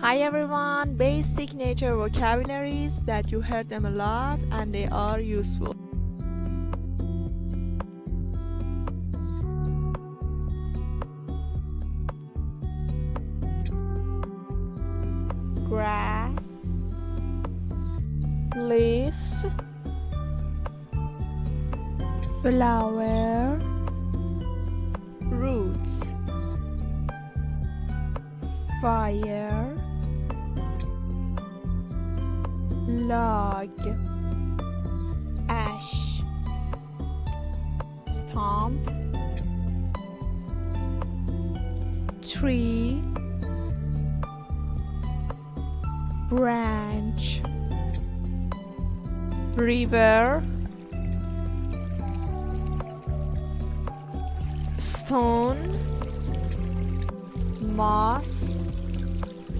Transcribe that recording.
Hi everyone, basic nature vocabularies that you heard them a lot and they are useful. Grass, leaf, flower, roots, fire, log, ash, stump, tree, branch, river, stone, moss,